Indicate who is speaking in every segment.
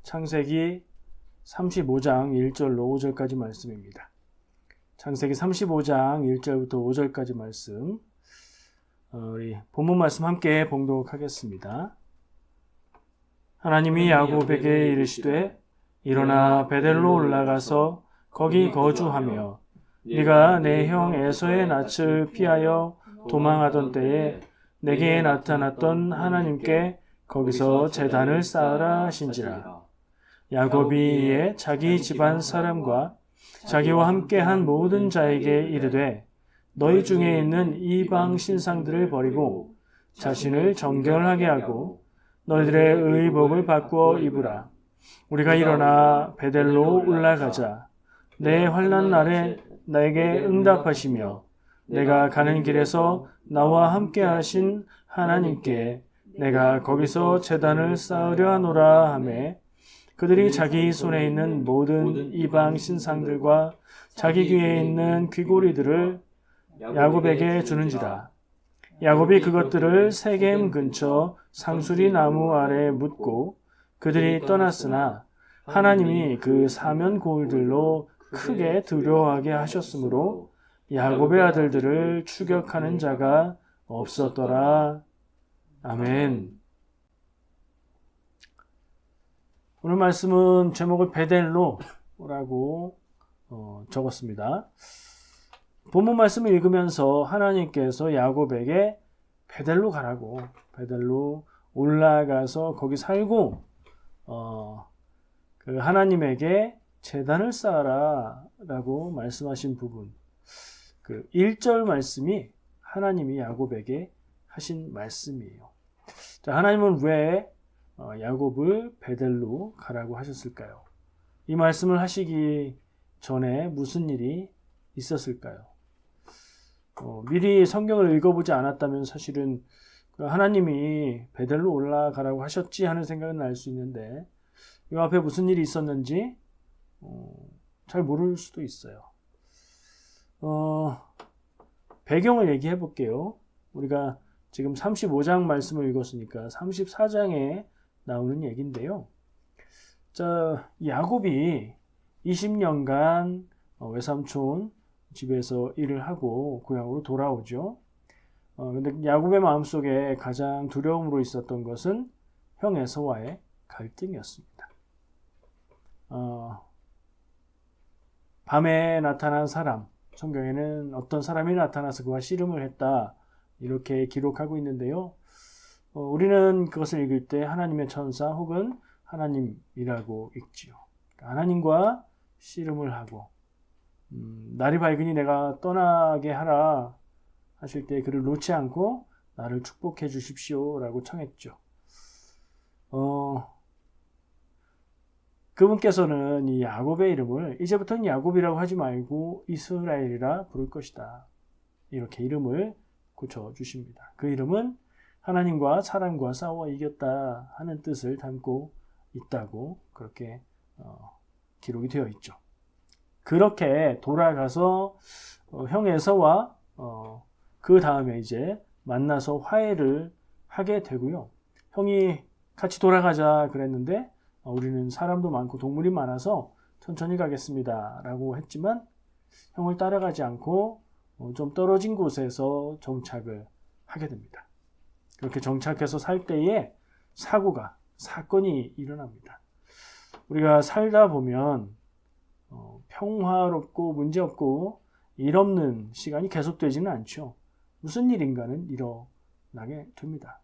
Speaker 1: 창세기 35장 1절로 5절까지 말씀입니다. 창세기 35장 1절부터 5절까지 말씀, 우리 본문 말씀 함께 봉독하겠습니다. 하나님이 야곱에게 이르시되 일어나 베델로 올라가서 거기 거주하며 네가 내 형 에서의 낯을 피하여 도망하던 때에 내게 나타났던 하나님께 거기서 제단을 쌓으라 하신지라. 야곱이 이에 자기 집안 사람과 자기와 함께한 모든 자에게 이르되 너희 중에 있는 이방 신상들을 버리고 자신을 정결하게 하고 너희들의 의복을 바꾸어 입으라. 우리가 일어나 베델로 올라가자. 내 환난 날에 나에게 응답하시며 내가 가는 길에서 나와 함께 하신 하나님께 내가 거기서 제단을 쌓으려 하노라 하매 그들이 자기 손에 있는 모든 이방 신상들과 자기 귀에 있는 귀고리들을 야곱에게 주는지라. 야곱이 그것들을 세겜 근처 상수리 나무 아래 묻고 그들이 떠났으나 하나님이 그 사면 고울들로 크게 두려워하게 하셨으므로 야곱의 아들들을 추격하는 자가 없었더라. 아멘. 오늘 말씀은 제목을 베델로라고 적었습니다. 본문 말씀을 읽으면서 하나님께서 야곱에게 베델로 가라고, 베델로 올라가서 거기 살고 그 하나님에게 제단을 쌓아라 라고 말씀하신 부분, 그 1절 말씀이 하나님이 야곱에게 하신 말씀이에요. 자, 하나님은 왜 야곱을 베델로 가라고 하셨을까요? 이 말씀을 하시기 전에 무슨 일이 있었을까요? 미리 성경을 읽어보지 않았다면 사실은 하나님이 베델로 올라가라고 하셨지 하는 생각은 날 수 있는데 이 앞에 무슨 일이 있었는지 잘 모를 수도 있어요. 배경을 얘기해 볼게요. 우리가 지금 35장 말씀을 읽었으니까 34장에 나오는 얘기인데요. 자, 야곱이 20년간 외삼촌 집에서 일을 하고 고향으로 돌아오죠. 근데 야곱의 마음속에 가장 두려움으로 있었던 것은 형 에서와의 갈등이었습니다. 밤에 나타난 사람, 성경에는 어떤 사람이 나타나서 그와 씨름을 했다 이렇게 기록하고 있는데요. 우리는 그것을 읽을 때 하나님의 천사 혹은 하나님이라고 읽지요. 하나님과 씨름을 하고 날이 밝으니 내가 떠나게 하라 하실 때 그를 놓지 않고 나를 축복해 주십시오 라고 청했죠. 그분께서는 이 야곱의 이름을 이제부터는 야곱이라고 하지 말고 이스라엘이라 부를 것이다. 이렇게 이름을 고쳐주십니다. 그 이름은 하나님과 사람과 싸워 이겼다 하는 뜻을 담고 있다고 그렇게 기록이 되어 있죠. 그렇게 돌아가서 형 에서와 그 다음에 이제 만나서 화해를 하게 되고요. 형이 같이 돌아가자 그랬는데 우리는 사람도 많고 동물이 많아서 천천히 가겠습니다 라고 했지만 형을 따라가지 않고 좀 떨어진 곳에서 정착을 하게 됩니다. 그렇게 정착해서 살 때에 사건이 일어납니다. 우리가 살다 보면 평화롭고 문제없고 일 없는 시간이 계속되지는 않죠. 무슨 일인가는 일어나게 됩니다.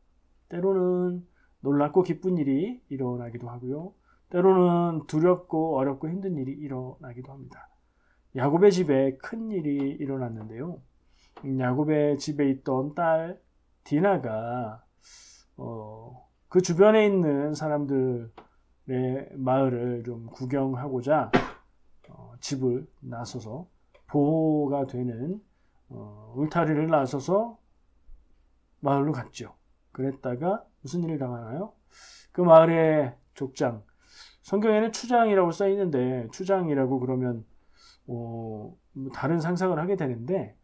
Speaker 1: 때로는 놀랍고 기쁜 일이 일어나기도 하고요. 때로는 두렵고 어렵고 힘든 일이 일어나기도 합니다. 야곱의 집에 큰 일이 일어났는데요. 야곱의 집에 있던 딸 디나가 그 주변에 있는 사람들의 마을을 좀 구경하고자 집을 나서서 보호가 되는 울타리를 나서서 마을로 갔죠. 그랬다가 무슨 일을 당하나요? 그 마을의 족장, 성경에는 추장이라고 써 있는데 추장이라고 그러면 다른 상상을 하게 되는데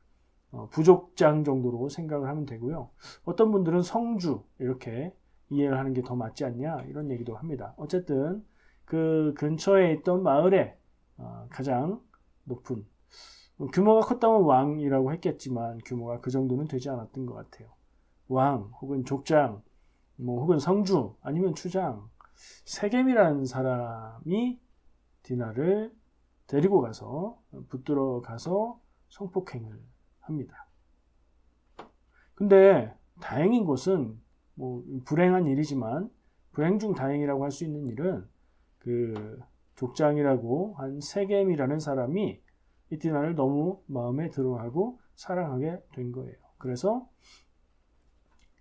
Speaker 1: 부족장 정도로 생각을 하면 되고요. 어떤 분들은 성주 이렇게 이해를 하는 게 더 맞지 않냐 이런 얘기도 합니다. 어쨌든 그 근처에 있던 마을에 가장 높은, 규모가 컸다면 왕이라고 했겠지만 규모가 그 정도는 되지 않았던 것 같아요. 왕 혹은 족장, 혹은 성주 아니면 추장, 세겜이라는 사람이 디나를 데리고 가서 붙들어 가서 성폭행을 합니다. 근데 다행인 것은 불행한 일이지만 불행 중 다행이라고 할 수 있는 일은 그 족장이라고 한 세겜이라는 사람이 이 디나를 너무 마음에 들어하고 사랑하게 된 거예요. 그래서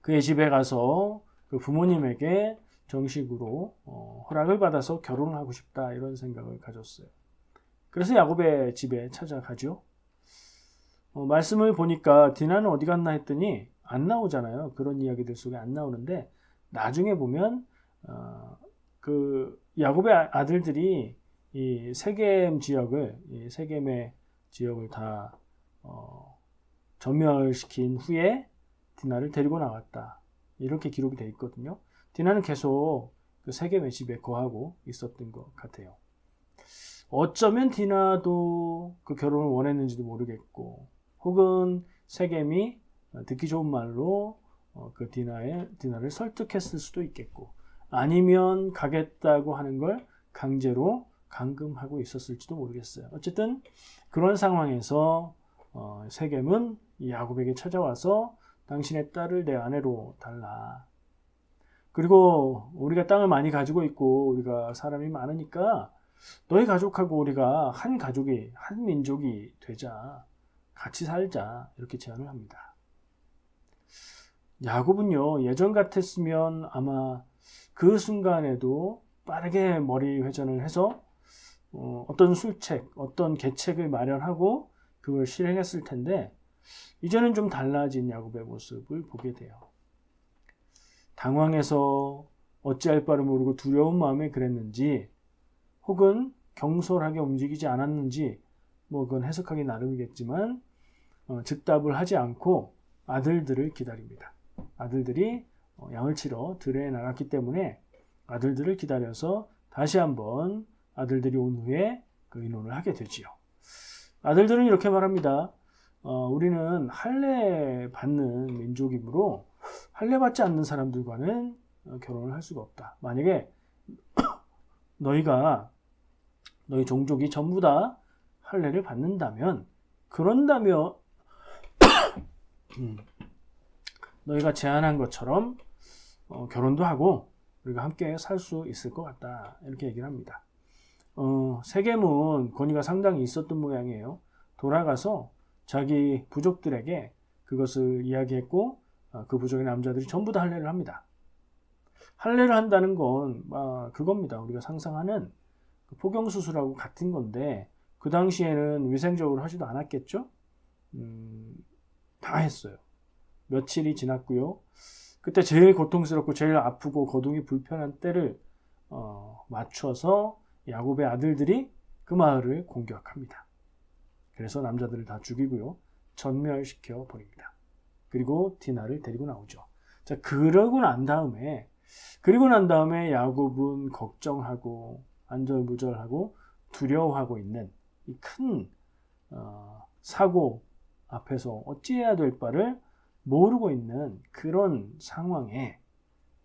Speaker 1: 그의 집에 가서 그 부모님에게 정식으로 허락을 받아서 결혼을 하고 싶다 이런 생각을 가졌어요. 그래서 야곱의 집에 찾아가죠. 말씀을 보니까 디나는 어디 갔나 했더니 안 나오잖아요. 그런 이야기들 속에 안 나오는데 나중에 보면 그 야곱의 아들들이 이 세겜 지역을, 이 세겜의 지역을 다 전멸시킨 후에 디나를 데리고 나왔다. 이렇게 기록이 되어 있거든요. 디나는 계속 그 세겜의 집에 거하고 있었던 것 같아요. 어쩌면 디나도 그 결혼을 원했는지도 모르겠고, 혹은 세겜이 듣기 좋은 말로 그 디나를 설득했을 수도 있겠고, 아니면 가겠다고 하는 걸 강제로 감금하고 있었을지도 모르겠어요. 어쨌든 그런 상황에서 세겜은 야곱에게 찾아와서 당신의 딸을 내 아내로 달라. 그리고 우리가 땅을 많이 가지고 있고 우리가 사람이 많으니까 너희 가족하고 우리가 한 가족이, 한 민족이 되자. 같이 살자. 이렇게 제안을 합니다. 야곱은요, 예전 같았으면 아마 그 순간에도 빠르게 머리 회전을 해서 어떤 술책, 어떤 계책을 마련하고 그걸 실행했을 텐데 이제는 좀 달라진 야곱의 모습을 보게 돼요. 당황해서 어찌할 바를 모르고 두려운 마음에 그랬는지, 혹은 경솔하게 움직이지 않았는지, 그건 해석하기 나름이겠지만 즉답을 하지 않고 아들들을 기다립니다. 아들들이 양을 치러 들에 나갔기 때문에 아들들을 기다려서 다시 한번 아들들이 온 후에 그 의논을 하게 되지요. 아들들은 이렇게 말합니다. 우리는 할례 받는 민족이므로 할례 받지 않는 사람들과는 결혼을 할 수가 없다. 만약에 너희 종족이 전부 다 할례를 받는다면, 그런다면 너희가 제안한 것처럼 결혼도 하고 우리가 함께 살 수 있을 것 같다. 이렇게 얘기를 합니다. 세겜은 권위가 상당히 있었던 모양이에요. 돌아가서 자기 부족들에게 그것을 이야기했고 그 부족의 남자들이 전부 다 할례를 합니다. 할례를 한다는 건 그겁니다. 우리가 상상하는 포경수술하고 같은 건데 그 당시에는 위생적으로 하지도 않았겠죠? 다 했어요. 며칠이 지났고요. 그때 제일 고통스럽고 제일 아프고 거동이 불편한 때를 맞춰서 야곱의 아들들이 그 마을을 공격합니다. 그래서 남자들을 다 죽이고요. 전멸시켜 버립니다. 그리고 디나를 데리고 나오죠. 자, 그러고 난 다음에 야곱은 걱정하고 안절부절하고 두려워하고 있는 이 큰 사고 앞에서 어찌해야 될 바를 모르고 있는 그런 상황에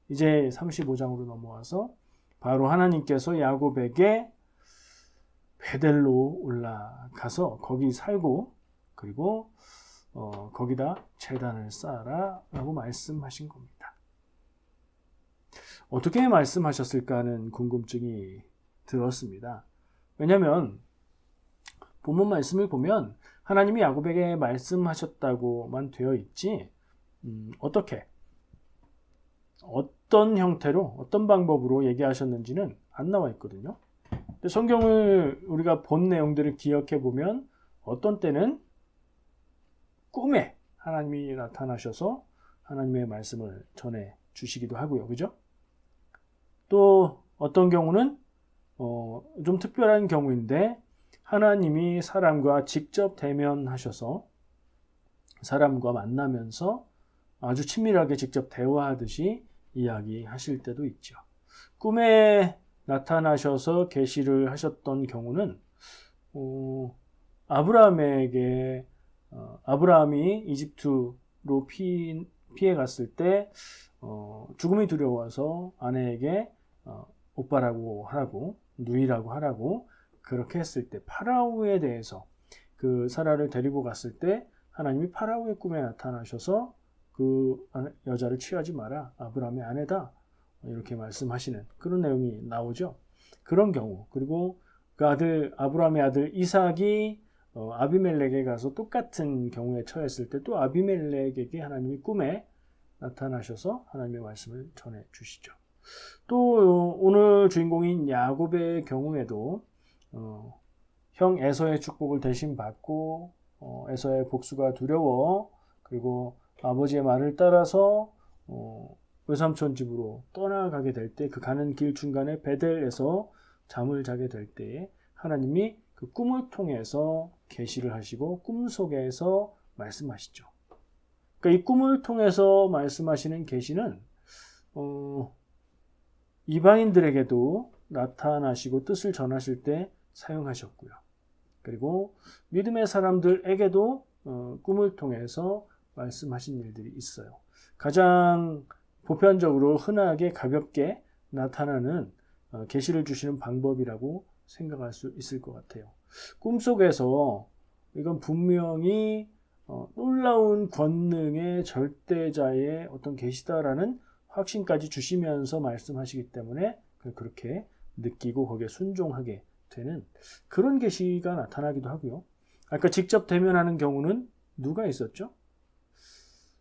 Speaker 1: 이제 35장으로 넘어와서 바로 하나님께서 야곱에게 베델로 올라가서 거기 살고 그리고 거기다 제단을 쌓아라 라고 말씀하신 겁니다. 어떻게 말씀하셨을까 하는 궁금증이 들었습니다. 왜냐하면 본문 말씀을 보면 하나님이 야곱에게 말씀하셨다고만 되어 있지 어떻게, 어떤 형태로, 어떤 방법으로 얘기하셨는지는 안 나와 있거든요. 근데 성경을 우리가 본 내용들을 기억해 보면 어떤 때는 꿈에 하나님이 나타나셔서 하나님의 말씀을 전해 주시기도 하고요. 그죠? 또 어떤 경우는 좀 특별한 경우인데 하나님이 사람과 직접 대면하셔서 사람과 만나면서 아주 친밀하게 직접 대화하듯이 이야기하실 때도 있죠. 꿈에 나타나셔서 계시를 하셨던 경우는 아브라함에게 아브라함이 이집트로 피해 갔을 때 죽음이 두려워서 아내에게 오빠라고 하라고 누이라고 하라고 그렇게 했을 때 파라오에 대해서 그 사라를 데리고 갔을 때 하나님이 파라오의 꿈에 나타나셔서 그 여자를 취하지 마라. 아브라함의 아내다. 이렇게 말씀하시는 그런 내용이 나오죠. 그런 경우 그리고 그 아들 아브라함의 아들 이삭이 아비멜렉에 가서 똑같은 경우에 처했을 때 또 아비멜렉에게 하나님이 꿈에 나타나셔서 하나님의 말씀을 전해 주시죠. 또 오늘 주인공인 야곱의 경우에도 형 에서의 축복을 대신 받고 에서의 복수가 두려워 그리고 아버지의 말을 따라서 외삼촌 집으로 떠나가게 될 때 그 가는 길 중간에 베델에서 잠을 자게 될 때 하나님이 그 꿈을 통해서 계시를 하시고 꿈 속에서 말씀하시죠. 그러니까 이 꿈을 통해서 말씀하시는 계시는 이방인들에게도 나타나시고 뜻을 전하실 때 사용하셨고요. 그리고 믿음의 사람들에게도 꿈을 통해서 말씀하신 일들이 있어요. 가장 보편적으로 흔하게 가볍게 나타나는 계시를 주시는 방법이라고 생각할 수 있을 것 같아요. 꿈속에서 이건 분명히 놀라운 권능의 절대자의 어떤 계시다라는 확신까지 주시면서 말씀하시기 때문에 그렇게 느끼고 거기에 순종하게 되는 그런 계시가 나타나기도 하고요. 아까 직접 대면하는 경우는 누가 있었죠?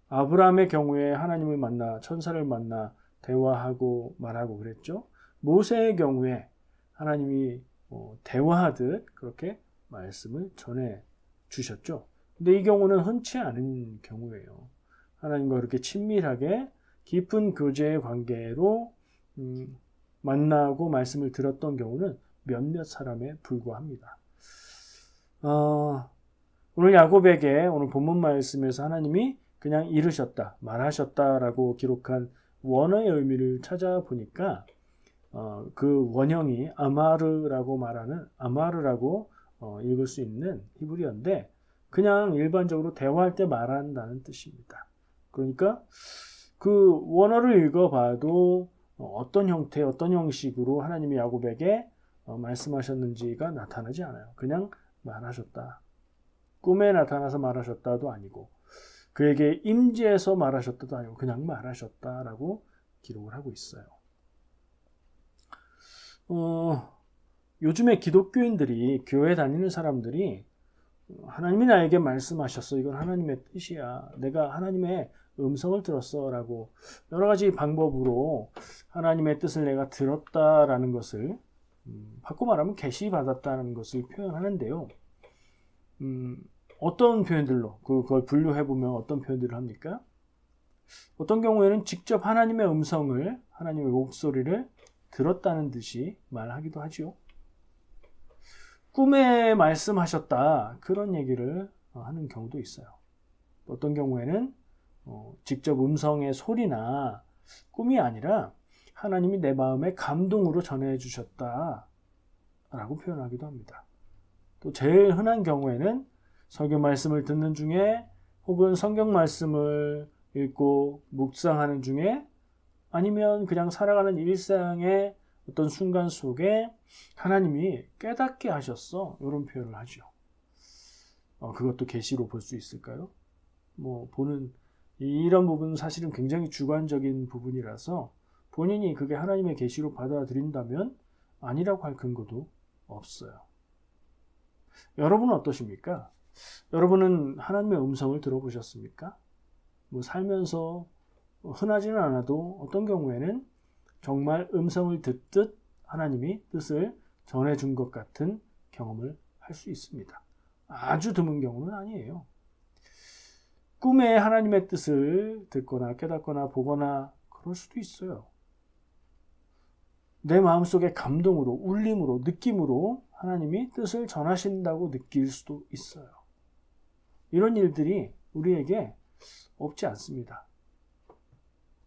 Speaker 1: 아브라함의 경우에 하나님을 만나 천사를 만나 대화하고 말하고 그랬죠. 모세의 경우에 하나님이 대화하듯 그렇게 말씀을 전해 주셨죠. 근데 이 경우는 흔치 않은 경우예요. 하나님과 그렇게 친밀하게 깊은 교제의 관계로 만나고 말씀을 들었던 경우는 몇몇 사람에 불과합니다. 오늘 야곱에게 오늘 본문 말씀에서 하나님이 그냥 이르셨다, 말하셨다라고 기록한 원어의 의미를 찾아보니까 그 원형이 아마르라고 말하는 아마르라고 읽을 수 있는 히브리어인데 그냥 일반적으로 대화할 때 말한다는 뜻입니다. 그러니까 그 원어를 읽어봐도 어떤 형태, 어떤 형식으로 하나님이 야곱에게 말씀하셨는지가 나타나지 않아요. 그냥 말하셨다. 꿈에 나타나서 말하셨다도 아니고 그에게 임재해서 말하셨다도 아니고 그냥 말하셨다라고 기록을 하고 있어요. 요즘에 기독교인들이 교회 다니는 사람들이 하나님이 나에게 말씀하셨어. 이건 하나님의 뜻이야. 내가 하나님의 음성을 들었어. 라고 여러 가지 방법으로 하나님의 뜻을 내가 들었다라는 것을 바꿔 말하면 계시받았다는 것을 표현하는데요. 어떤 표현들로 그걸 분류해보면 어떤 표현들을 합니까? 어떤 경우에는 직접 하나님의 음성을 하나님의 목소리를 들었다는 듯이 말하기도 하죠. 꿈에 말씀하셨다 그런 얘기를 하는 경우도 있어요. 어떤 경우에는 직접 음성의 소리나 꿈이 아니라 하나님이 내 마음에 감동으로 전해주셨다 라고 표현하기도 합니다. 또 제일 흔한 경우에는 설교 말씀을 듣는 중에 혹은 성경 말씀을 읽고 묵상하는 중에 아니면 그냥 살아가는 일상의 어떤 순간 속에 하나님이 깨닫게 하셨어. 이런 표현을 하죠. 그것도 계시로 볼 수 있을까요? 보는 이런 부분은 사실은 굉장히 주관적인 부분이라서 본인이 그게 하나님의 계시로 받아들인다면 아니라고 할 근거도 없어요. 여러분은 어떠십니까? 여러분은 하나님의 음성을 들어보셨습니까? 살면서 흔하지는 않아도 어떤 경우에는 정말 음성을 듣듯 하나님이 뜻을 전해준 것 같은 경험을 할 수 있습니다. 아주 드문 경우는 아니에요. 꿈에 하나님의 뜻을 듣거나 깨닫거나 보거나 그럴 수도 있어요. 내 마음속에 감동으로, 울림으로, 느낌으로 하나님이 뜻을 전하신다고 느낄 수도 있어요. 이런 일들이 우리에게 없지 않습니다.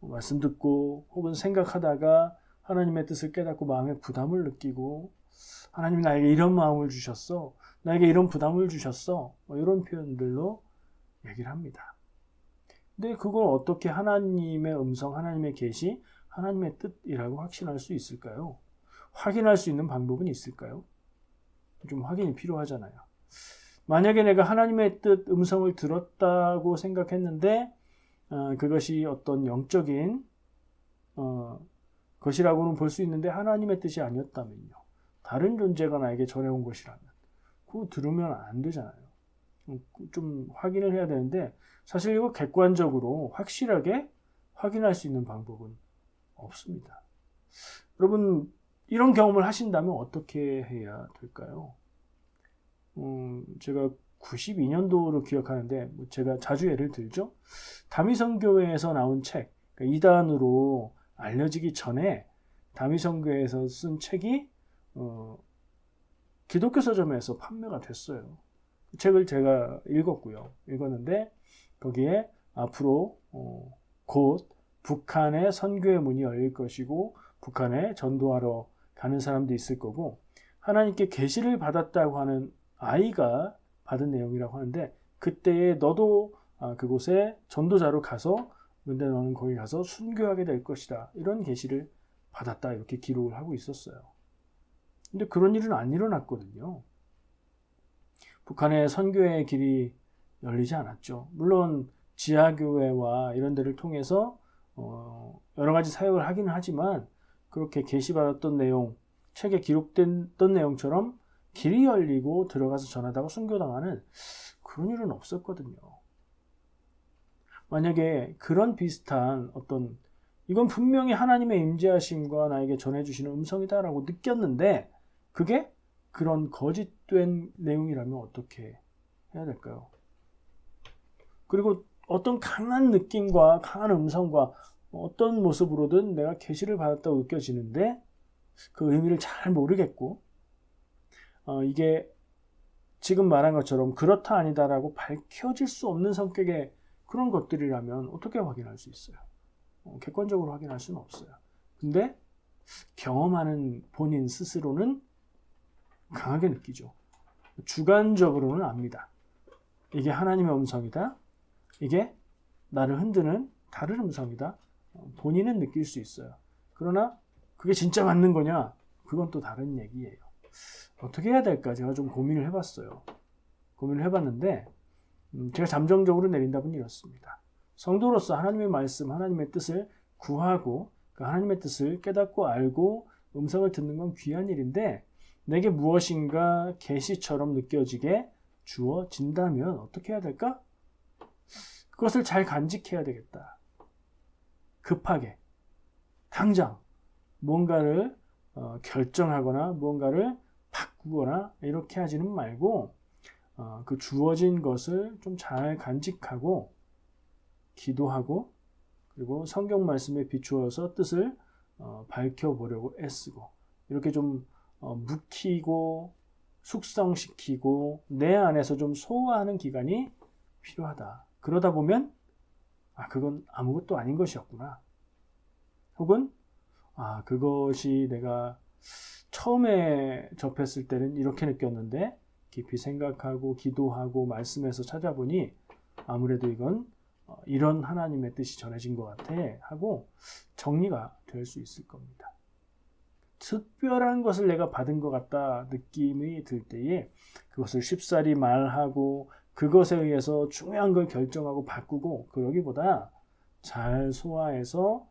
Speaker 1: 말씀 듣고 혹은 생각하다가 하나님의 뜻을 깨닫고 마음에 부담을 느끼고 하나님이 나에게 이런 마음을 주셨어. 나에게 이런 부담을 주셨어. 이런 표현들로 얘기를 합니다. 근데 그걸 어떻게 하나님의 음성, 하나님의 계시, 하나님의 뜻이라고 확신할 수 있을까요? 확인할 수 있는 방법은 있을까요? 좀 확인이 필요하잖아요. 만약에 내가 하나님의 뜻, 음성을 들었다고 생각했는데 그것이 어떤 영적인 것이라고는 볼 수 있는데 하나님의 뜻이 아니었다면요. 다른 존재가 나에게 전해온 것이라면 그거 들으면 안 되잖아요. 좀 확인을 해야 되는데 사실 이거 객관적으로 확실하게 확인할 수 있는 방법은 없습니다. 여러분 이런 경험을 하신다면 어떻게 해야 될까요? 제가 92년도로 기억하는데 제가 자주 예를 들죠. 다미성교회에서 나온 책, 그러니까 이단으로 알려지기 전에 다미성교회에서 쓴 책이 기독교 서점에서 판매가 됐어요. 그 책을 제가 읽었는데 거기에 앞으로 곧 북한의 선교의 문이 열릴 것이고 북한에 전도하러 가는 사람도 있을 거고 하나님께 계시를 받았다고 하는 아이가 받은 내용이라고 하는데 그때에 너도 그곳에 전도자로 가서 근데 너는 거기 가서 순교하게 될 것이다. 이런 계시를 받았다. 이렇게 기록을 하고 있었어요. 근데 그런 일은 안 일어났거든요. 북한의 선교의 길이 열리지 않았죠. 물론 지하교회와 이런 데를 통해서 여러 가지 사역을 하기는 하지만 그렇게 계시받았던 내용, 책에 기록됐던 내용처럼 길이 열리고 들어가서 전하다가 순교당하는 그런 일은 없었거든요. 만약에 그런 비슷한 어떤 이건 분명히 하나님의 임재하심과 나에게 전해주시는 음성이다라고 느꼈는데 그게 그런 거짓된 내용이라면 어떻게 해야 될까요? 그리고 어떤 강한 느낌과 강한 음성과 어떤 모습으로든 내가 계시를 받았다고 느껴지는데 그 의미를 잘 모르겠고 이게 지금 말한 것처럼 그렇다 아니다라고 밝혀질 수 없는 성격의 그런 것들이라면 어떻게 확인할 수 있어요? 객관적으로 확인할 수는 없어요. 근데 경험하는 본인 스스로는 강하게 느끼죠. 주관적으로는 압니다. 이게 하나님의 음성이다. 이게 나를 흔드는 다른 음성이다. 본인은 느낄 수 있어요. 그러나 그게 진짜 맞는 거냐? 그건 또 다른 얘기예요. 어떻게 해야 될까? 제가 좀 고민을 해봤어요. 고민을 해봤는데 제가 잠정적으로 내린 답은 이렇습니다. 성도로서 하나님의 말씀, 하나님의 뜻을 구하고 그 하나님의 뜻을 깨닫고 알고 음성을 듣는 건 귀한 일인데 내게 무엇인가 계시처럼 느껴지게 주어진다면 어떻게 해야 될까? 그것을 잘 간직해야 되겠다. 급하게 당장 뭔가를 결정하거나 뭔가를 바꾸거나 이렇게 하지는 말고 그 주어진 것을 좀 잘 간직하고 기도하고 그리고 성경 말씀에 비추어서 뜻을 밝혀보려고 애쓰고 이렇게 좀 묵히고 숙성시키고 내 안에서 좀 소화하는 기간이 필요하다. 그러다 보면 그건 아무것도 아닌 것이었구나. 혹은 그것이 내가 처음에 접했을 때는 이렇게 느꼈는데 깊이 생각하고 기도하고 말씀에서 찾아보니 아무래도 이건 이런 하나님의 뜻이 전해진 것 같아 하고 정리가 될 수 있을 겁니다. 특별한 것을 내가 받은 것 같다 느낌이 들 때에 그것을 쉽사리 말하고 그것에 의해서 중요한 걸 결정하고 바꾸고 그러기보다 잘 소화해서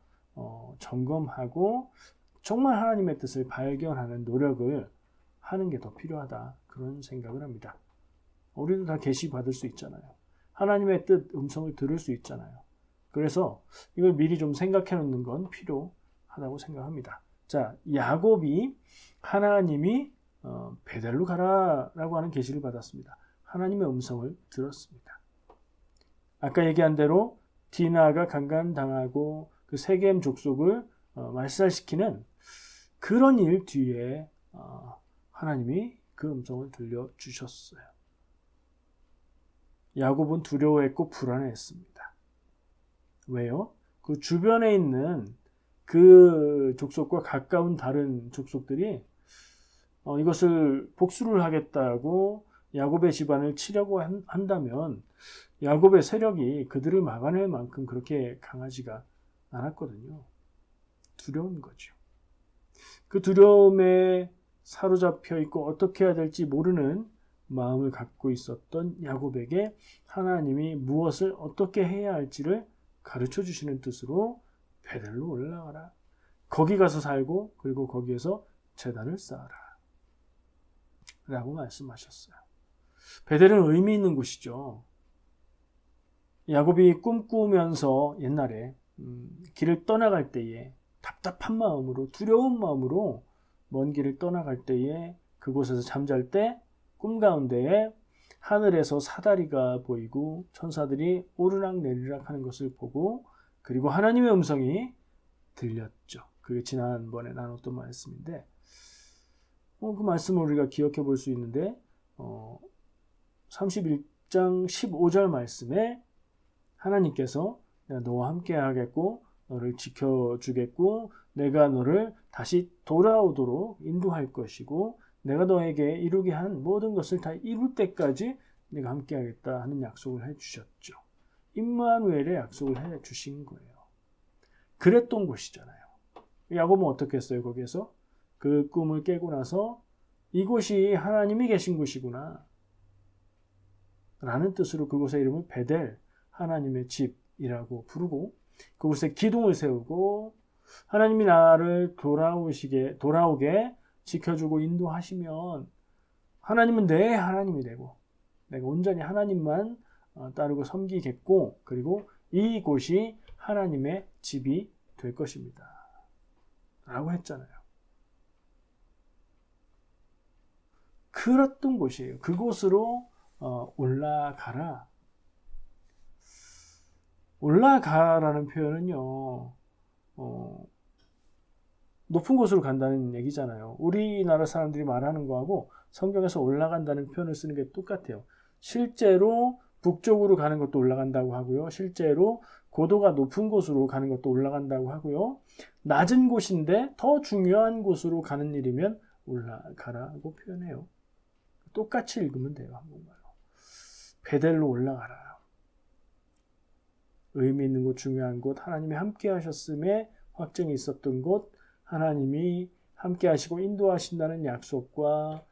Speaker 1: 점검하고 정말 하나님의 뜻을 발견하는 노력을 하는 게 더 필요하다. 그런 생각을 합니다. 우리도 다 계시 받을 수 있잖아요. 하나님의 뜻, 음성을 들을 수 있잖아요. 그래서 이걸 미리 좀 생각해 놓는 건 필요하다고 생각합니다. 자, 야곱이 하나님이 베델로 가라라고 하는 계시를 받았습니다. 하나님의 음성을 들었습니다. 아까 얘기한 대로 디나가 강간당하고 그 세겜 족속을 말살시키는 그런 일 뒤에 하나님이 그 음성을 들려주셨어요. 야곱은 두려워했고 불안해했습니다. 왜요? 그 주변에 있는 그 족속과 가까운 다른 족속들이 이것을 복수를 하겠다고 야곱의 집안을 치려고 한다면 야곱의 세력이 그들을 막아낼 만큼 그렇게 강하지가 않았거든요. 두려운 거죠. 그 두려움에 사로잡혀 있고 어떻게 해야 될지 모르는 마음을 갖고 있었던 야곱에게 하나님이 무엇을 어떻게 해야 할지를 가르쳐 주시는 뜻으로 베델로 올라가라. 거기 가서 살고 그리고 거기에서 제단을 쌓아라. 라고 말씀하셨어요. 베델은 의미 있는 곳이죠. 야곱이 꿈꾸면서 옛날에 길을 떠나갈 때에 답답한 마음으로 두려운 마음으로 먼 길을 떠나갈 때에 그곳에서 잠잘 때 꿈 가운데에 하늘에서 사다리가 보이고 천사들이 오르락 내리락 하는 것을 보고 그리고 하나님의 음성이 들렸죠. 그게 지난번에 나눴던 말씀인데 그 말씀을 우리가 기억해 볼 수 있는데 31장 15절 말씀에 하나님께서 내가 너와 함께 하겠고 너를 지켜주겠고 내가 너를 다시 돌아오도록 인도할 것이고 내가 너에게 이루게 한 모든 것을 다 이룰 때까지 내가 함께 하겠다 하는 약속을 해주셨죠. 임마누엘의 약속을 해주신 거예요. 그랬던 곳이잖아요. 야곱은 어떻게 했어요? 거기에서 그 꿈을 깨고 나서 이곳이 하나님이 계신 곳이구나 라는 뜻으로 그곳의 이름을 베델, 하나님의 집이라고 부르고 그곳에 기둥을 세우고 하나님이 나를 돌아오게 지켜주고 인도하시면 하나님은 내 하나님이 되고 내가 온전히 하나님만 따르고 섬기겠고 그리고 이곳이 하나님의 집이 될 것입니다. 라고 했잖아요. 그랬던 곳이에요. 그곳으로 올라가라. 올라가라는 표현은요. 높은 곳으로 간다는 얘기잖아요. 우리나라 사람들이 말하는 거하고 성경에서 올라간다는 표현을 쓰는 게 똑같아요. 실제로 북쪽으로 가는 것도 올라간다고 하고요. 실제로 고도가 높은 곳으로 가는 것도 올라간다고 하고요. 낮은 곳인데 더 중요한 곳으로 가는 일이면 올라가라고 표현해요. 똑같이 읽으면 돼요. 한국말로. 베델로 올라가라. 의미 있는 곳, 중요한 곳, 하나님이 함께 하셨음에 확증이 있었던 곳, 하나님이 함께 하시고 인도하신다는 약속과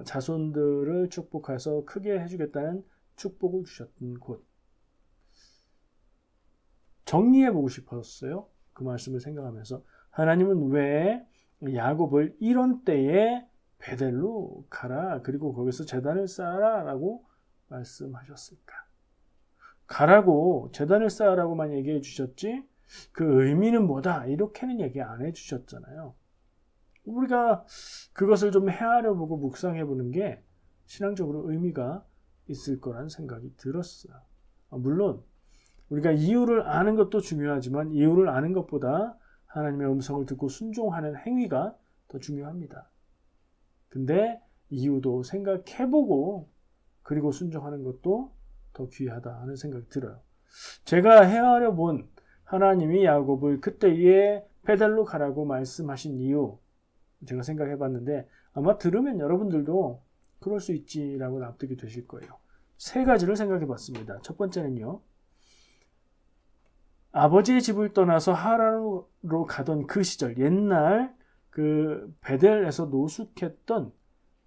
Speaker 1: 자손들을 축복해서 크게 해주겠다는 축복을 주셨던 곳. 정리해보고 싶었어요. 그 말씀을 생각하면서 하나님은 왜 야곱을 이런 때에 베델로 가라 그리고 거기서 제단을 쌓아라 라고 말씀하셨을까? 가라고 제단을 쌓으라고만 얘기해 주셨지 그 의미는 뭐다 이렇게는 얘기 안 해 주셨잖아요. 우리가 그것을 좀 헤아려 보고 묵상해 보는 게 신앙적으로 의미가 있을 거란 생각이 들었어요. 물론 우리가 이유를 아는 것도 중요하지만 이유를 아는 것보다 하나님의 음성을 듣고 순종하는 행위가 더 중요합니다. 근데 이유도 생각해보고 그리고 순종하는 것도 더 귀하다 하는 생각이 들어요. 제가 헤아려 본 하나님이 야곱을 그때에 베델로 가라고 말씀하신 이유 제가 생각해 봤는데 아마 들으면 여러분들도 그럴 수 있지라고 납득이 되실 거예요. 세 가지를 생각해 봤습니다. 첫 번째는요. 아버지의 집을 떠나서 하란으로 가던 그 시절 옛날 그 베델에서 노숙했던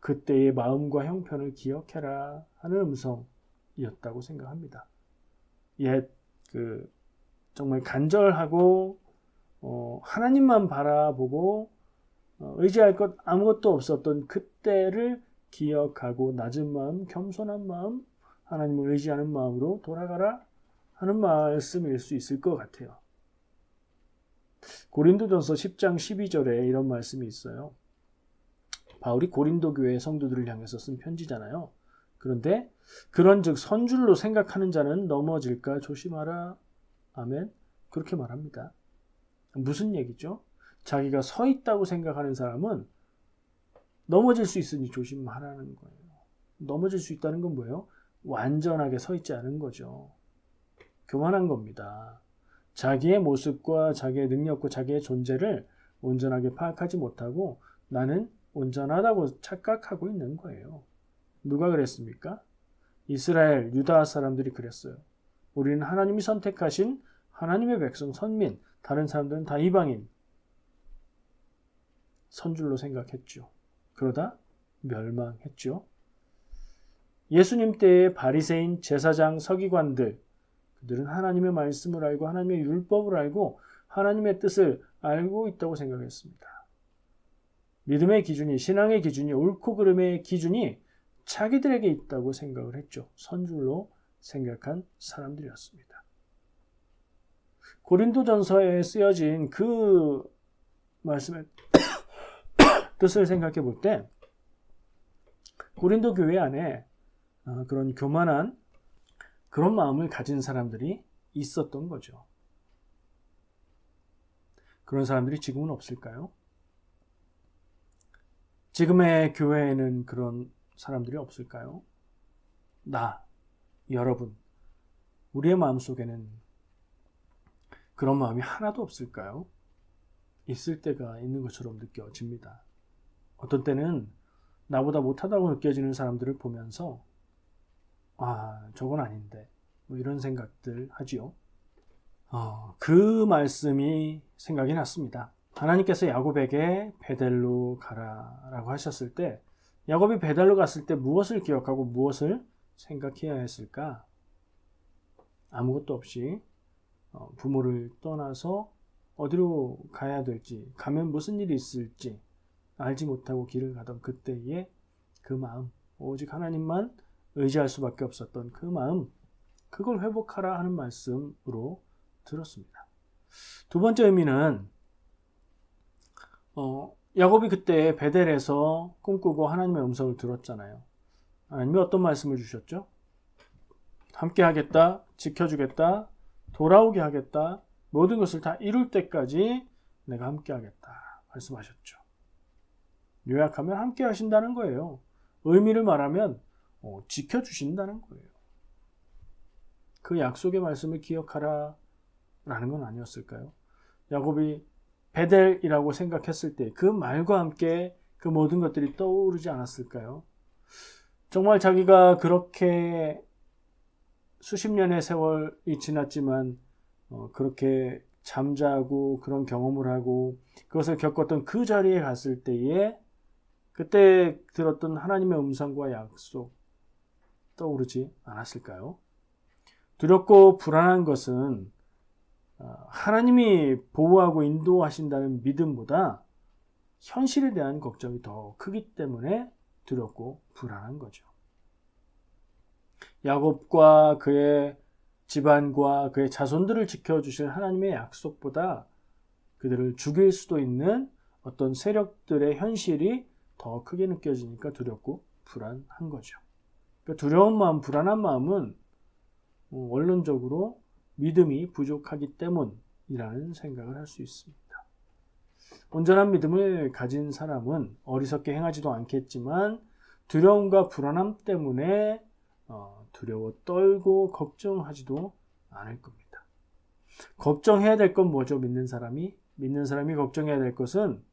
Speaker 1: 그때의 마음과 형편을 기억해라 하는 음성이었다고 생각합니다. 옛 정말 간절하고 하나님만 바라보고 의지할 것 아무것도 없었던 그때를 기억하고 낮은 마음, 겸손한 마음, 하나님을 의지하는 마음으로 돌아가라 하는 말씀일 수 있을 것 같아요. 고린도전서 10장 12절에 이런 말씀이 있어요. 바울이 고린도 교회 성도들을 향해서 쓴 편지잖아요. 그런데 그런즉 선줄로 생각하는 자는 넘어질까 조심하라. 아멘. 그렇게 말합니다. 무슨 얘기죠? 자기가 서 있다고 생각하는 사람은 넘어질 수 있으니 조심하라는 거예요. 넘어질 수 있다는 건 뭐예요? 완전하게 서 있지 않은 거죠. 교만한 겁니다. 자기의 모습과 자기의 능력과 자기의 존재를 온전하게 파악하지 못하고 나는 온전하다고 착각하고 있는 거예요. 누가 그랬습니까? 이스라엘, 유다 사람들이 그랬어요. 우리는 하나님이 선택하신 하나님의 백성, 선민, 다른 사람들은 다 이방인, 선줄로 생각했죠. 그러다 멸망했죠. 예수님 때의 바리새인, 제사장, 서기관들, 그들은 하나님의 말씀을 알고 하나님의 율법을 알고 하나님의 뜻을 알고 있다고 생각했습니다. 믿음의 기준이, 신앙의 기준이, 옳고 그름의 기준이 자기들에게 있다고 생각을 했죠. 선줄로 생각한 사람들이었습니다. 고린도전서에 쓰여진 그 말씀의 뜻을 생각해 볼 때 고린도 교회 안에 그런 교만한 그런 마음을 가진 사람들이 있었던 거죠. 그런 사람들이 지금은 없을까요? 지금의 교회에는 그런 사람들이 없을까요? 여러분, 우리의 마음속에는 그런 마음이 하나도 없을까요? 있을 때가 있는 것처럼 느껴집니다. 어떤 때는 나보다 못하다고 느껴지는 사람들을 보면서 저건 아닌데 이런 생각들 하지요. 그 말씀이 생각이 났습니다. 하나님께서 야곱에게 베델로 가라라고 하셨을 때 야곱이 베델로 갔을 때 무엇을 기억하고 무엇을 생각해야 했을까? 아무것도 없이 부모를 떠나서 어디로 가야 될지, 가면 무슨 일이 있을지 알지 못하고 길을 가던 그때의 그 마음, 오직 하나님만 의지할 수밖에 없었던 그 마음, 그걸 회복하라 하는 말씀으로 들었습니다. 두 번째 의미는 야곱이 그때 베델에서 꿈꾸고 하나님의 음성을 들었잖아요. 하나님이 어떤 말씀을 주셨죠? 함께 하겠다, 지켜주겠다, 돌아오게 하겠다, 모든 것을 다 이룰 때까지 내가 함께 하겠다 말씀하셨죠. 요약하면 함께 하신다는 거예요. 의미를 말하면 지켜주신다는 거예요. 그 약속의 말씀을 기억하라 라는 건 아니었을까요? 야곱이 베델이라고 생각했을 때 그 말과 함께 그 모든 것들이 떠오르지 않았을까요? 정말 자기가 그렇게 수십 년의 세월이 지났지만 그렇게 잠자고 그런 경험을 하고 그것을 겪었던 그 자리에 갔을 때에 그때 들었던 하나님의 음성과 약속 떠오르지 않았을까요? 두렵고 불안한 것은 하나님이 보호하고 인도하신다는 믿음보다 현실에 대한 걱정이 더 크기 때문에 두렵고 불안한 거죠. 야곱과 그의 집안과 그의 자손들을 지켜주실 하나님의 약속보다 그들을 죽일 수도 있는 어떤 세력들의 현실이 더 크게 느껴지니까 두렵고 불안한 거죠. 그러니까 두려운 마음, 불안한 마음은 원론적으로 믿음이 부족하기 때문이라는 생각을 할 수 있습니다. 온전한 믿음을 가진 사람은 어리석게 행하지도 않겠지만 두려움과 불안함 때문에 두려워 떨고 걱정하지도 않을 겁니다. 걱정해야 될 건 뭐죠? 믿는 사람이 걱정해야 될 것은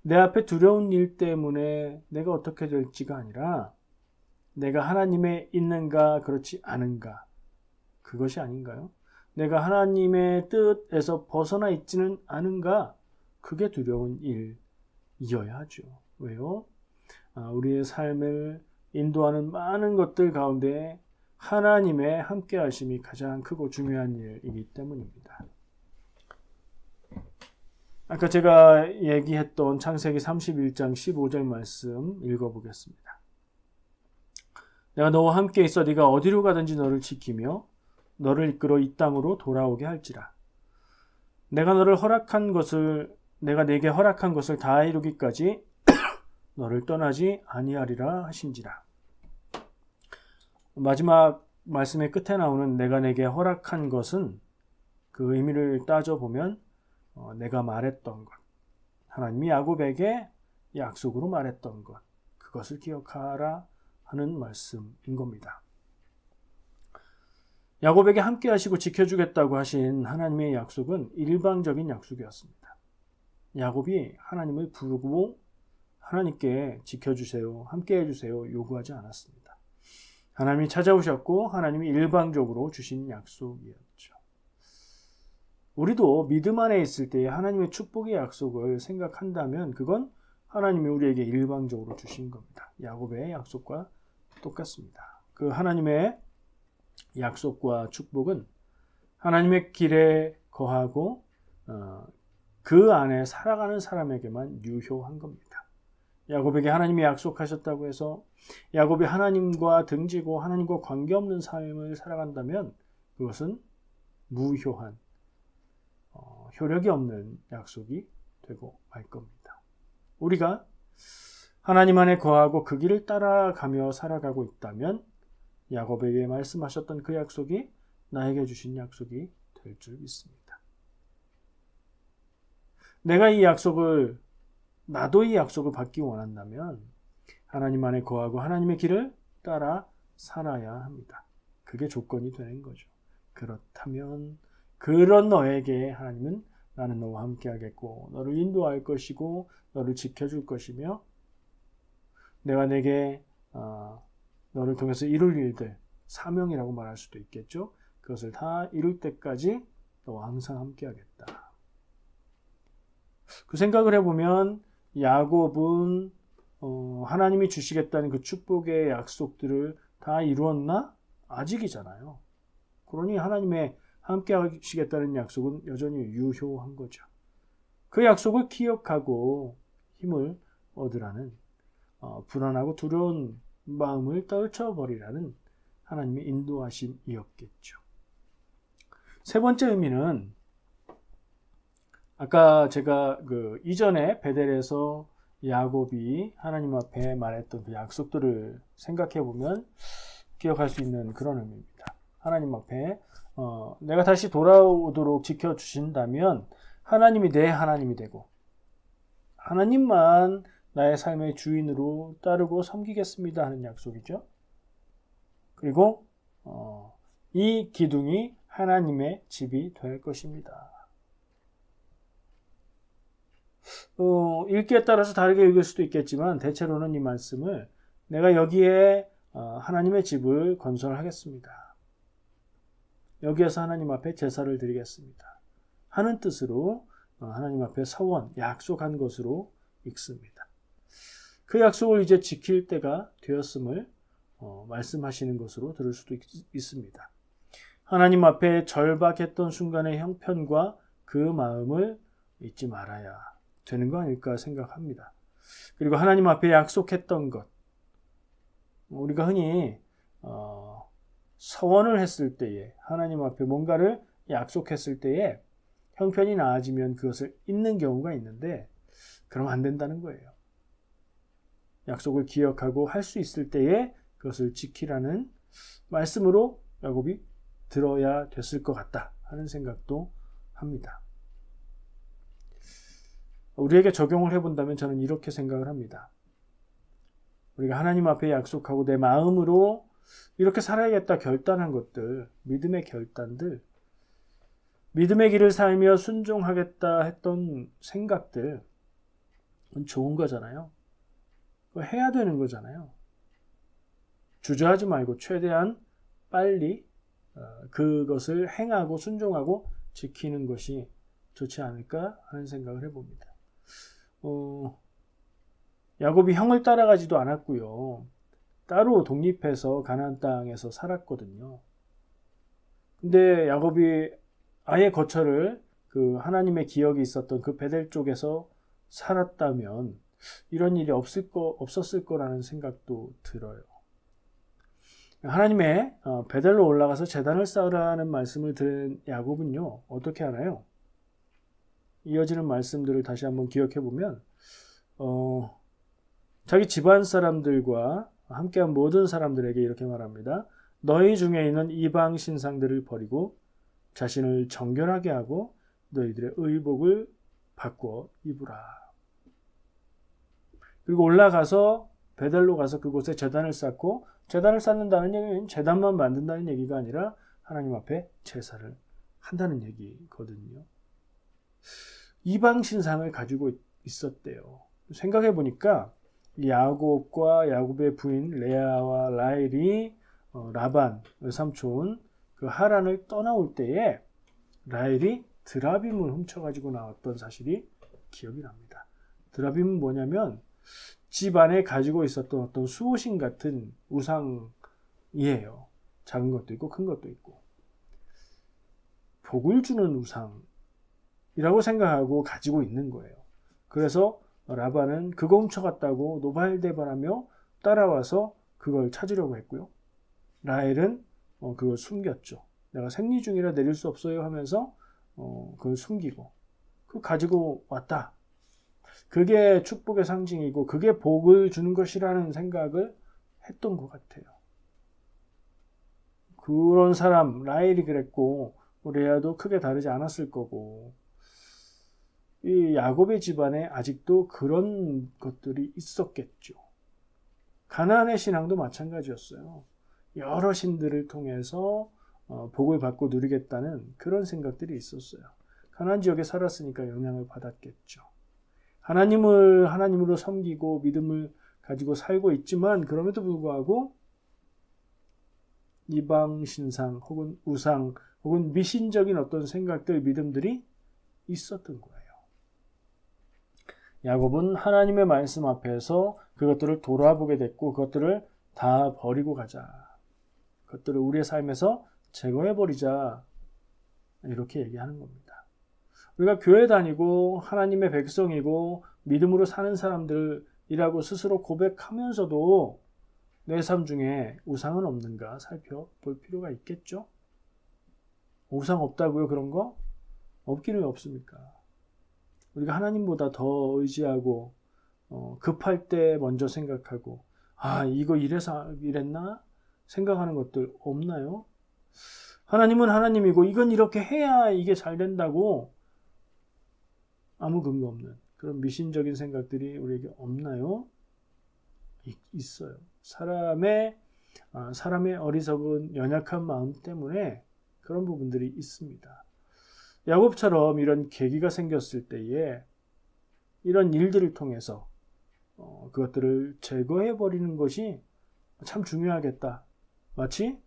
Speaker 1: 내 앞에 두려운 일 때문에 내가 어떻게 될지가 아니라 내가 하나님에 있는가 그렇지 않은가, 그것이 아닌가요? 내가 하나님의 뜻에서 벗어나 있지는 않은가, 그게 두려운 일이어야 하죠. 왜요? 우리의 삶을 인도하는 많은 것들 가운데 하나님의 함께 하심이 가장 크고 중요한 일이기 때문입니다. 아까 제가 얘기했던 창세기 31장 15절 말씀 읽어보겠습니다. 내가 너와 함께 있어 네가 어디로 가든지 너를 지키며 너를 이끌어 이 땅으로 돌아오게 할지라. 내가 내게 허락한 것을 다 이루기까지 너를 떠나지 아니하리라 하신지라. 마지막 말씀의 끝에 나오는 내가 내게 허락한 것은 그 의미를 따져보면 내가 말했던 것, 하나님이 야곱에게 약속으로 말했던 것, 그것을 기억하라 하는 말씀인 겁니다. 야곱에게 함께 하시고 지켜주겠다고 하신 하나님의 약속은 일방적인 약속이었습니다. 야곱이 하나님을 부르고 하나님께 지켜주세요, 함께 해주세요 요구하지 않았습니다. 하나님이 찾아오셨고 하나님이 일방적으로 주신 약속이었죠. 우리도 믿음 안에 있을 때 하나님의 축복의 약속을 생각한다면 그건 하나님이 우리에게 일방적으로 주신 겁니다. 야곱의 약속과 똑같습니다. 그 하나님의 약속과 축복은 하나님의 길에 거하고 그 안에 살아가는 사람에게만 유효한 겁니다. 야곱에게 하나님이 약속하셨다고 해서 야곱이 하나님과 등지고 하나님과 관계없는 삶을 살아간다면 그것은 무효한 효력이 없는 약속이 되고 말 겁니다. 우리가 하나님 안에 거하고 그 길을 따라가며 살아가고 있다면 야곱에게 말씀하셨던 그 약속이 나에게 주신 약속이 될 줄 믿습니다. 나도 이 약속을 받기 원한다면 하나님 안에 거하고 하나님의 길을 따라 살아야 합니다. 그게 조건이 되는 거죠. 그렇다면 그런 너에게 하나님은 나는 너와 함께 하겠고 너를 인도할 것이고 너를 지켜줄 것이며 내가 내게 너를 통해서 이룰 일들, 사명이라고 말할 수도 있겠죠. 그것을 다 이룰 때까지 너와 항상 함께 하겠다. 그 생각을 해보면 야곱은 하나님이 주시겠다는 그 축복의 약속들을 다 이루었나? 아직이잖아요. 그러니 하나님의 함께 하시겠다는 약속은 여전히 유효한 거죠. 그 약속을 기억하고 힘을 얻으라는 불안하고 두려운 마음을 떨쳐버리라는 하나님의 인도하심이었겠죠. 세 번째 의미는 아까 제가 이전에 베델에서 야곱이 하나님 앞에 말했던 그 약속들을 생각해 보면 기억할 수 있는 그런 의미입니다. 하나님 앞에 내가 다시 돌아오도록 지켜주신다면 하나님이 내 하나님이 되고 하나님만 나의 삶의 주인으로 따르고 섬기겠습니다 하는 약속이죠. 그리고 이 기둥이 하나님의 집이 될 것입니다. 읽기에 따라서 다르게 읽을 수도 있겠지만 대체로는 이 말씀을 내가 여기에 하나님의 집을 건설하겠습니다. 여기에서 하나님 앞에 제사를 드리겠습니다 하는 뜻으로 하나님 앞에 서원, 약속한 것으로 읽습니다. 그 약속을 이제 지킬 때가 되었음을 말씀하시는 것으로 들을 수도 있습니다. 하나님 앞에 절박했던 순간의 형편과 그 마음을 잊지 말아야 되는 거 아닐까 생각합니다. 그리고 하나님 앞에 약속했던 것, 우리가 흔히 서원을 했을 때에 하나님 앞에 뭔가를 약속했을 때에 형편이 나아지면 그것을 잊는 경우가 있는데 그러면 안 된다는 거예요. 약속을 기억하고 할 수 있을 때에 그것을 지키라는 말씀으로 야곱이 들어야 됐을 것 같다 하는 생각도 합니다. 우리에게 적용을 해본다면 저는 이렇게 생각을 합니다. 우리가 하나님 앞에 약속하고 내 마음으로 이렇게 살아야겠다 결단한 것들, 믿음의 결단들, 믿음의 길을 살며 순종하겠다 했던 생각들, 좋은 거잖아요. 해야 되는 거잖아요. 주저하지 말고 최대한 빨리 그것을 행하고 순종하고 지키는 것이 좋지 않을까 하는 생각을 해봅니다. 야곱이 형을 따라가지도 않았고요. 따로 독립해서 가나안 땅에서 살았거든요. 근데 야곱이 아예 거처를 그 하나님의 기억이 있었던 그 베델 쪽에서 살았다면 이런 일이 없었을 거라는 생각도 들어요. 하나님의 베델로 올라가서 제단을 쌓으라는 말씀을 들은 야곱은요, 어떻게 하나요? 이어지는 말씀들을 다시 한번 기억해 보면 자기 집안 사람들과 함께한 모든 사람들에게 이렇게 말합니다. 너희 중에 있는 이방 신상들을 버리고 자신을 정결하게 하고 너희들의 의복을 바꿔 입으라. 그리고 올라가서 베델로 가서 그곳에 제단을 쌓고, 제단을 쌓는다는 얘기는 제단만 만든다는 얘기가 아니라 하나님 앞에 제사를 한다는 얘기거든요. 이방 신상을 가지고 있었대요. 생각해 보니까 야곱과 야곱의 부인 레아와 라헬이 라반 외삼촌 그 하란을 떠나올 때에 라헬이 드라빔을 훔쳐가지고 나왔던 사실이 기억이 납니다. 드라빔은 뭐냐면 집 안에 가지고 있었던 어떤 수호신 같은 우상이에요. 작은 것도 있고 큰 것도 있고 복을 주는 우상이라고 생각하고 가지고 있는 거예요. 그래서 라반은 그거 훔쳐갔다고 노발대발하며 따라와서 그걸 찾으려고 했고요. 라헬은 그걸 숨겼죠. 내가 생리 중이라 내릴 수 없어요 하면서 그걸 숨기고 그걸 가지고 왔다. 그게 축복의 상징이고 그게 복을 주는 것이라는 생각을 했던 것 같아요. 그런 사람 라헬이 그랬고 레아도 크게 다르지 않았을 거고 이 야곱의 집안에 아직도 그런 것들이 있었겠죠. 가나안의 신앙도 마찬가지였어요. 여러 신들을 통해서 복을 받고 누리겠다는 그런 생각들이 있었어요. 가나안 지역에 살았으니까 영향을 받았겠죠. 하나님을 하나님으로 섬기고 믿음을 가지고 살고 있지만 그럼에도 불구하고 이방 신상 혹은 우상 혹은 미신적인 어떤 생각들, 믿음들이 있었던 거예요. 야곱은 하나님의 말씀 앞에서 그것들을 돌아보게 됐고 그것들을 다 버리고 가자. 그것들을 우리의 삶에서 제거해버리자. 이렇게 얘기하는 겁니다. 우리가 교회 다니고 하나님의 백성이고 믿음으로 사는 사람들이라고 스스로 고백하면서도 내 삶 중에 우상은 없는가 살펴볼 필요가 있겠죠? 우상 없다고요? 그런 거? 없기는 왜 없습니까? 우리가 하나님보다 더 의지하고 급할 때 먼저 생각하고 이거 이래서 이랬나? 생각하는 것들 없나요? 하나님은 하나님이고 이건 이렇게 해야 이게 잘 된다고 아무 근거 없는 그런 미신적인 생각들이 우리에게 없나요? 있어요. 사람의 어리석은 연약한 마음 때문에 그런 부분들이 있습니다. 야곱처럼 이런 계기가 생겼을 때에 이런 일들을 통해서 그것들을 제거해버리는 것이 참 중요하겠다. 마치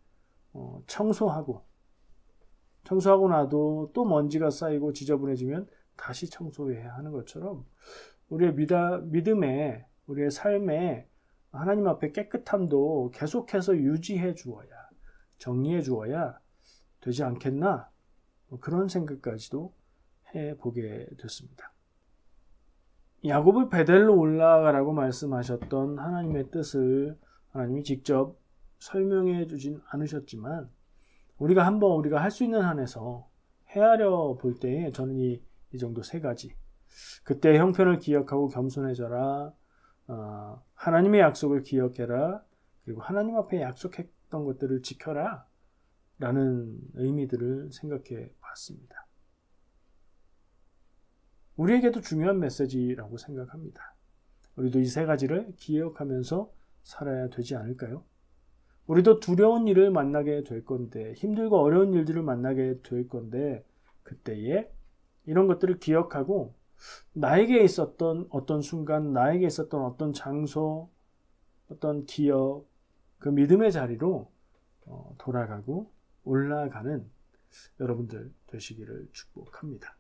Speaker 1: 청소하고 나도 또 먼지가 쌓이고 지저분해지면 다시 청소해야 하는 것처럼 우리의 믿음에 우리의 삶에 하나님 앞에 깨끗함도 계속해서 유지해 주어야 정리해 주어야 되지 않겠나? 그런 생각까지도 해보게 됐습니다. 야곱을 베델로 올라가라고 말씀하셨던 하나님의 뜻을 하나님이 직접 설명해 주진 않으셨지만 우리가 할 수 있는 한에서 헤아려 볼 때에 저는 이 정도 세 가지 그때의 형편을 기억하고 겸손해져라, 하나님의 약속을 기억해라, 그리고 하나님 앞에 약속했던 것들을 지켜라 라는 의미들을 생각해 봤습니다. 우리에게도 중요한 메시지라고 생각합니다. 우리도 이 세 가지를 기억하면서 살아야 되지 않을까요? 우리도 두려운 일을 만나게 될 건데 힘들고 어려운 일들을 만나게 될 건데 그때에 이런 것들을 기억하고 나에게 있었던 어떤 순간, 나에게 있었던 어떤 장소, 어떤 기억, 그 믿음의 자리로 돌아가고 올라가는 여러분들 되시기를 축복합니다.